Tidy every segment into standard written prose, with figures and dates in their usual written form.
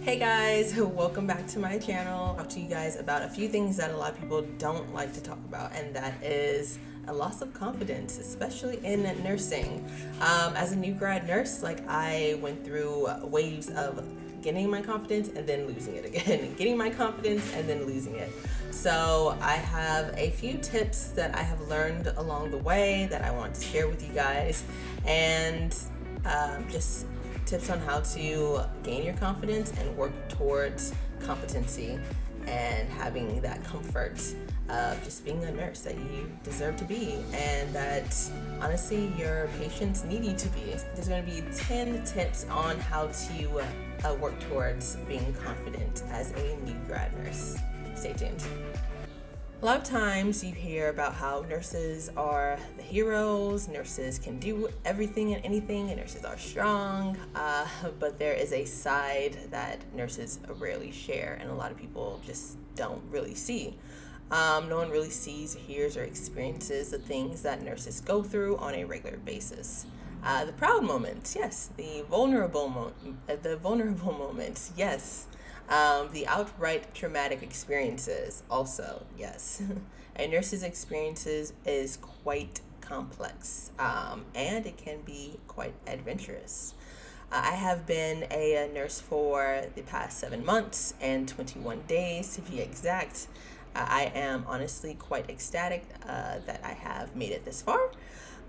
Hey guys, welcome back to my channel. I'll talk to you guys about a few things that a lot of people don't like to talk about, and that is a loss of confidence, especially in nursing. As a new grad nurse, I went through waves of getting my confidence and then losing it again, getting my confidence and then losing it. So I have a few tips that I have learned along the way that I want to share with you guys, and just tips on how to gain your confidence and work towards competency and having that comfort of just being a nurse that you deserve to be and that honestly your patients need you to be. There's going to be 10 tips on how to work towards being confident as a new grad nurse. Stay tuned. A lot of times you hear about how nurses are the heroes, nurses can do everything and anything, and nurses are strong, but there is a side that nurses rarely share, and a lot of people just don't really see. No one really sees, hears, or experiences the things that nurses go through on a regular basis. The proud moments, yes. The vulnerable moments, yes. The outright traumatic experiences, also, yes. A nurse's experiences is quite complex, and it can be quite adventurous. I have been a nurse for the past 7 months and 21 days to be exact. I am honestly quite ecstatic that I have made it this far.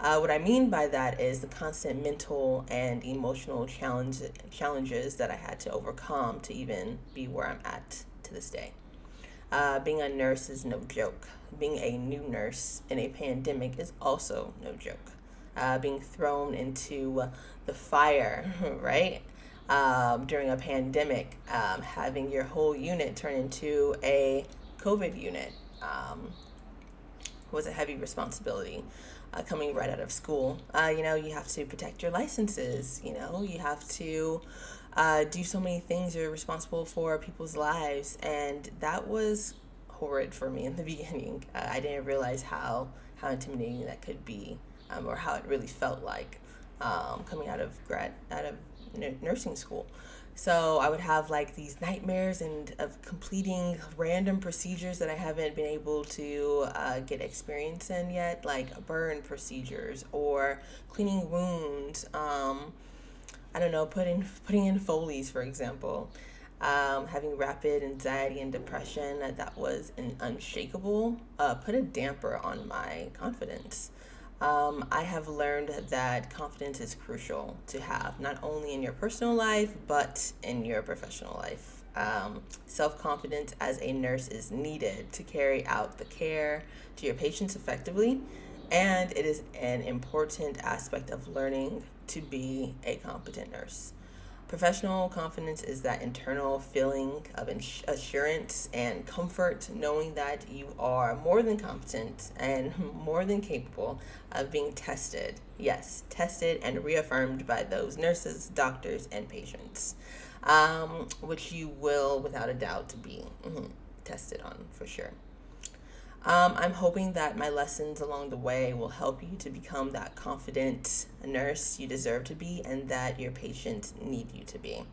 What I mean by that is the constant mental and emotional challenges that I had to overcome to even be where I'm at to this day. Being a nurse is no joke. Being a new nurse in a pandemic is also no joke. Being thrown into the fire, right? During a pandemic, having your whole unit turn into a COVID unit was a heavy responsibility. Coming right out of school, you have to protect your licenses. You have to do so many things. You're responsible for people's lives, and that was horrid for me in the beginning. I didn't realize how intimidating that could be, or how it really felt like coming out of nursing school. So I would have these nightmares and of completing random procedures that I haven't been able to get experience in yet, like burn procedures or cleaning wounds. I don't know, putting in Foley's, for example. Having rapid anxiety and depression that was an unshakable put a damper on my confidence. I have learned that confidence is crucial to have, not only in your personal life, but in your professional life. Self-confidence as a nurse is needed to carry out the care to your patients effectively, and it is an important aspect of learning to be a competent nurse. Professional confidence is that internal feeling of assurance and comfort, knowing that you are more than competent and more than capable of being tested. Yes, tested and reaffirmed by those nurses, doctors, and patients, which you will, without a doubt, be tested on for sure. I'm hoping that my lessons along the way will help you to become that confident nurse you deserve to be and that your patients need you to be.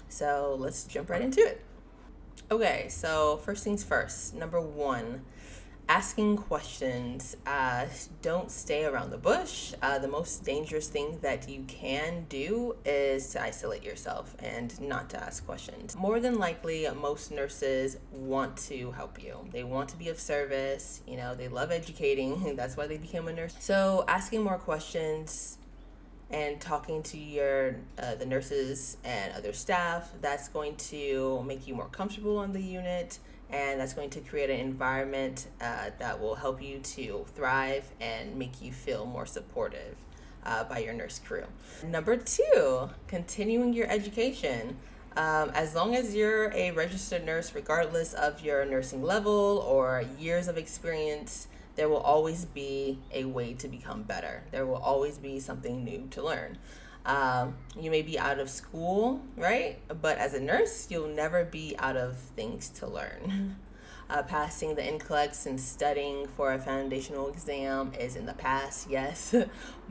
So let's jump right into it. Okay, so first things first. Number one, asking questions. Don't stay around the bush. The most dangerous thing that you can do is to isolate yourself and not to ask questions. More than likely, most nurses want to help you. They want to be of service. They love educating. That's why they became a nurse. So asking more questions and talking to the nurses and other staff, that's going to make you more comfortable on the unit, and that's going to create an environment that will help you to thrive and make you feel more supportive by your nurse crew. Number two, continuing your education. As long as you're a registered nurse, regardless of your nursing level or years of experience, there will always be a way to become better. There will always be something new to learn. You may be out of school, right? But as a nurse, you'll never be out of things to learn. Passing the NCLEX and studying for a foundational exam is in the past, yes,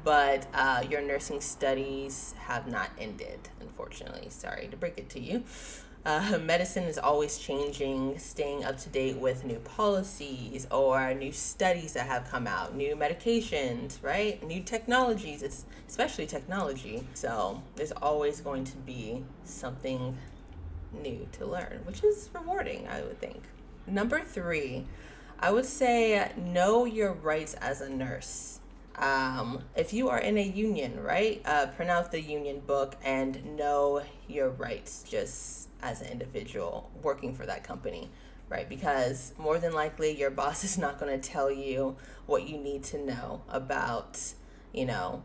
but your nursing studies have not ended, unfortunately. Sorry to break it to you. Medicine is always changing, staying up to date with new policies or new studies that have come out, new medications, right? New technologies, it's especially technology. So there's always going to be something new to learn, which is rewarding, I would think. Number 3, I would say know your rights as a nurse. If you are in a union, right, print out the union book and know your rights just as an individual working for that company, right? Because more than likely your boss is not going to tell you what you need to know about, you know,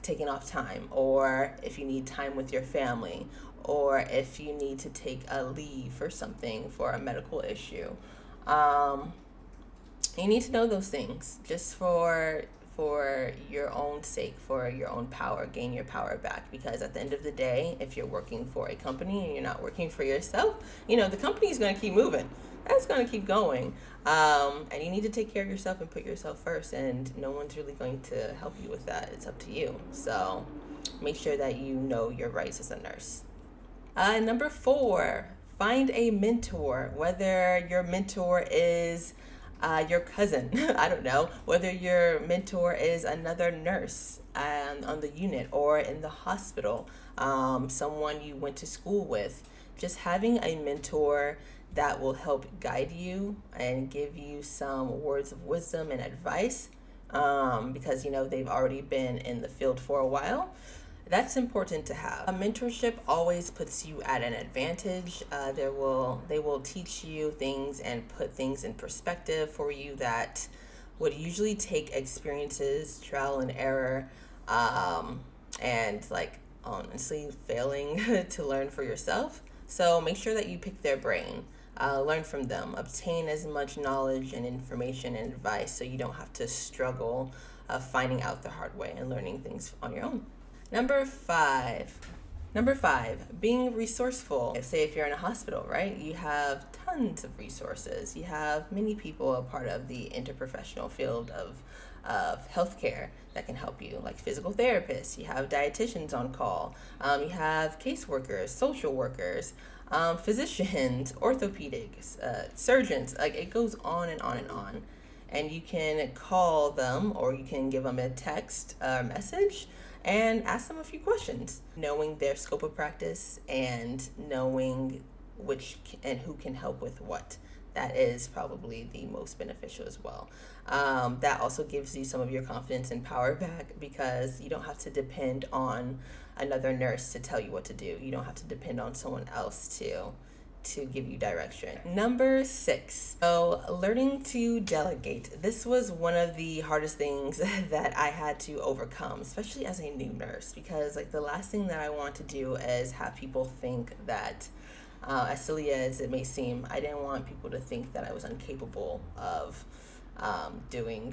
taking off time, or if you need time with your family, or if you need to take a leave for something for a medical issue. You need to know those things just for your own sake, for your own power, gain your power back. Because at the end of the day, if you're working for a company and you're not working for yourself, the company is going to keep moving. That's going to keep going. And you need to take care of yourself and put yourself first. And no one's really going to help you with that. It's up to you. So make sure that you know your rights as a nurse. Number 4, find a mentor, whether your mentor is your cousin, I don't know, whether your mentor is another nurse on the unit or in the hospital, someone you went to school with. Just having a mentor that will help guide you and give you some words of wisdom and advice, because they've already been in the field for a while. That's important to have. A mentorship always puts you at an advantage. They will teach you things and put things in perspective for you that would usually take experiences, trial and error, and honestly failing to learn for yourself. So make sure that you pick their brain. Learn from them. Obtain as much knowledge and information and advice so you don't have to struggle finding out the hard way and learning things on your own. Number five, being resourceful. Say if you're in a hospital, right? You have tons of resources. You have many people a part of the interprofessional field of healthcare that can help you, like physical therapists. You have dietitians on call. You have caseworkers, social workers, physicians, orthopedics, surgeons. Like it goes on and on and on. And you can call them or you can give them a text message and ask them a few questions. Knowing their scope of practice and knowing which and who can help with what, that is probably the most beneficial as well. That also gives you some of your confidence and power back because you don't have to depend on another nurse to tell you what to do. You don't have to depend on someone else to give you direction. Number 6, so learning to delegate. This was one of the hardest things that I had to overcome, especially as a new nurse, because the last thing that I want to do is have people think that, as silly as it may seem, I didn't want people to think that I was incapable of doing,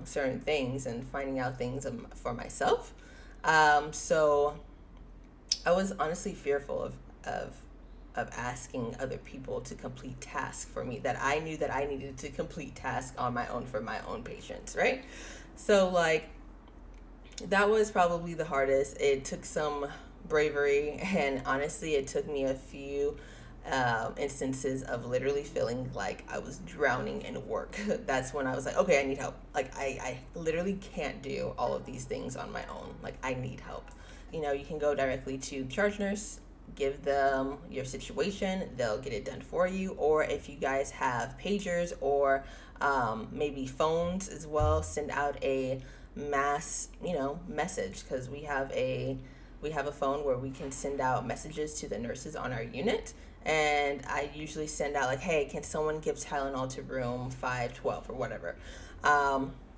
certain things and finding out things for myself. So I was honestly fearful of asking other people to complete tasks for me that I knew that I needed to complete tasks on my own for my own patients, right? So that was probably the hardest. It took some bravery, and honestly it took me a few instances of literally feeling like I was drowning in work. That's when I was like, okay, I need help. I literally can't do all of these things on my own. I need help. You can go directly to charge nurse, give them your situation, they'll get it done for you. Or if you guys have pagers or maybe phones as well, send out a mass message, because we have a phone where we can send out messages to the nurses on our unit. And I usually send out hey, can someone give Tylenol to room 512 or whatever,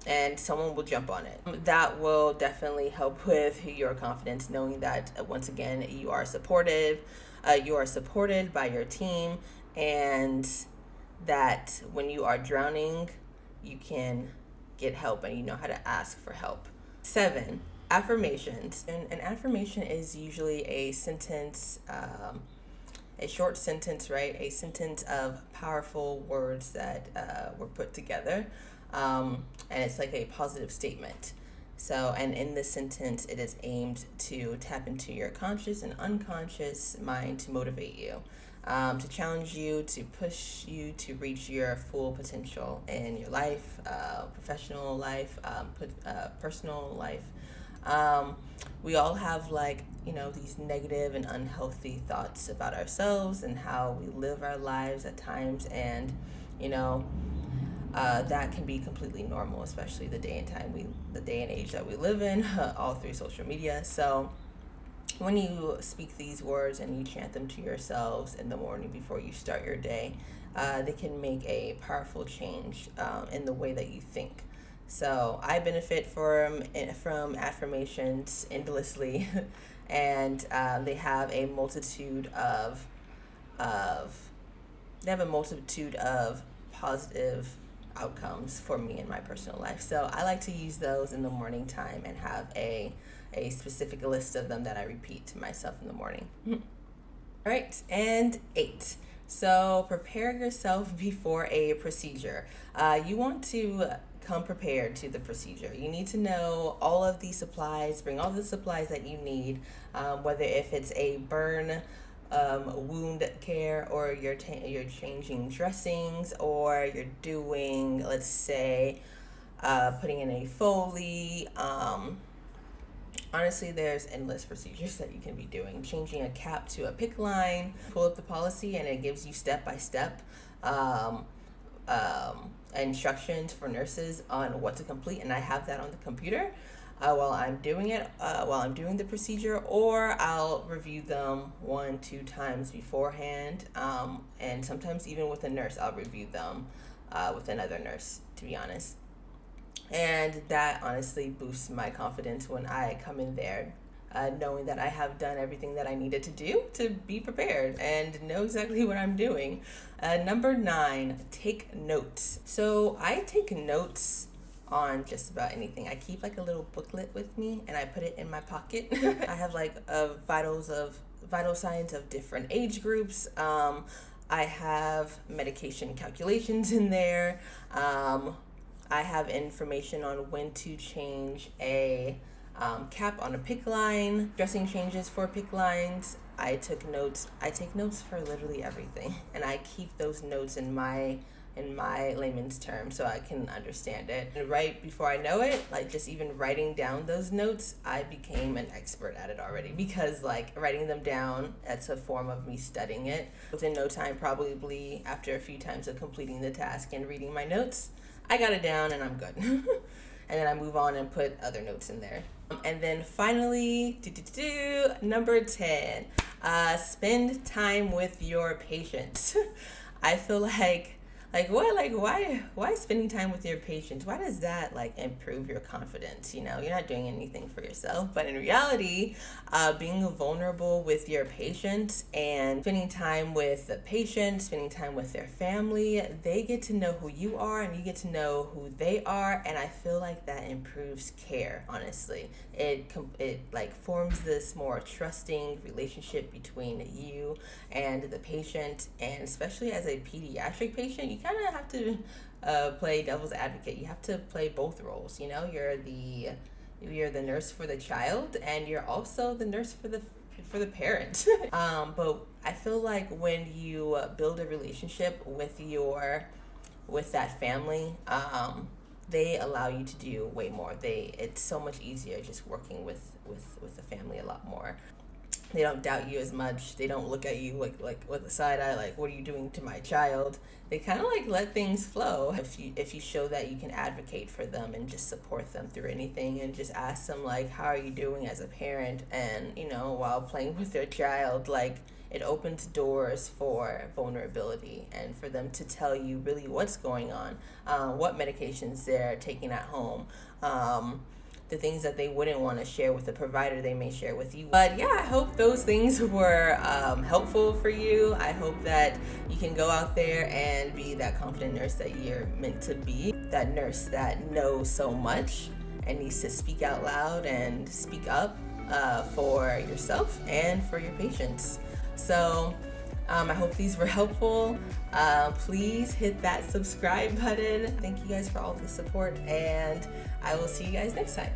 and someone will jump on it. That will definitely help with your confidence, knowing that once again you are supported by your team, and that when you are drowning you can get help and you know how to ask for help. 7, affirmations. And an affirmation is usually a sentence, a short sentence, right? A sentence of powerful words that were put together. And it's a positive statement. So, and in this sentence, it is aimed to tap into your conscious and unconscious mind to motivate you, to challenge you, to push you to reach your full potential in your life, professional life, personal life. We all have these negative and unhealthy thoughts about ourselves and how we live our lives at times, and that can be completely normal, especially the day and age that we live in, all through social media. So when you speak these words and you chant them to yourselves in the morning before you start your day, they can make a powerful change in the way that you think. So I benefit from affirmations endlessly, and they have a multitude of positive outcomes for me in my personal life. So I like to use those in the morning time and have a specific list of them that I repeat to myself in the morning. All right, and 8. So prepare yourself before a procedure. You want to come prepared to the procedure. You need to know all of the supplies, bring all the supplies that you need, whether if it's a burn, wound care, or you're changing dressings, or you're doing, let's say, putting in a Foley. Honestly, there's endless procedures that you can be doing. Changing a cap to a PICC line. Pull up the policy and it gives you step-by-step instructions for nurses on what to complete, and I have that on the computer while I'm doing the procedure, or I'll review them 1-2 times beforehand, and sometimes even with a nurse I'll review them with another nurse, to be honest. And that honestly boosts my confidence when I come in there, knowing that I have done everything that I needed to do to be prepared and know exactly what I'm doing. Number 9, take notes. So I take notes on just about anything. I keep a little booklet with me and I put it in my pocket. I have vital signs of different age groups. I have medication calculations in there. I have information on when to change a cap on a PICC line, dressing changes for PICC lines. I take notes for literally everything, and I keep those notes in my layman's terms so I can understand it. And right before I know it, just even writing down those notes, I became an expert at it already, because writing them down, that's a form of me studying it. Within no time, probably after a few times of completing the task and reading my notes, I got it down and I'm good. And then I move on and put other notes in there. And then finally, number 10, spend time with your patients. I feel why spending time with your patients? Why does that improve your confidence? You're not doing anything for yourself, but in reality, being vulnerable with your patients and spending time with the patient, spending time with their family, they get to know who you are and you get to know who they are, and I feel like that improves care. Honestly, it forms this more trusting relationship between you and the patient, and especially as a pediatric patient, you kind of have to play devil's advocate. You have to play both roles. You're the nurse for the child, and you're also the nurse for the parent. But I feel like when you build a relationship with that family, they allow you to do way more. It's so much easier just working with the family a lot more. They don't doubt you as much. They don't look at you like with a side eye, what are you doing to my child? They kind of let things flow. If you show that you can advocate for them and just support them through anything, and just ask them how are you doing as a parent, and while playing with their child, it opens doors for vulnerability and for them to tell you really what's going on, what medications they're taking at home, the things that they wouldn't want to share with the provider, they may share with you. But yeah, I hope those things were helpful for you. I hope that you can go out there and be that confident nurse that you're meant to be, that nurse that knows so much and needs to speak out loud and speak up for yourself and for your patients. So I hope these were helpful. Please hit that subscribe button. Thank you guys for all the support, and I will see you guys next time.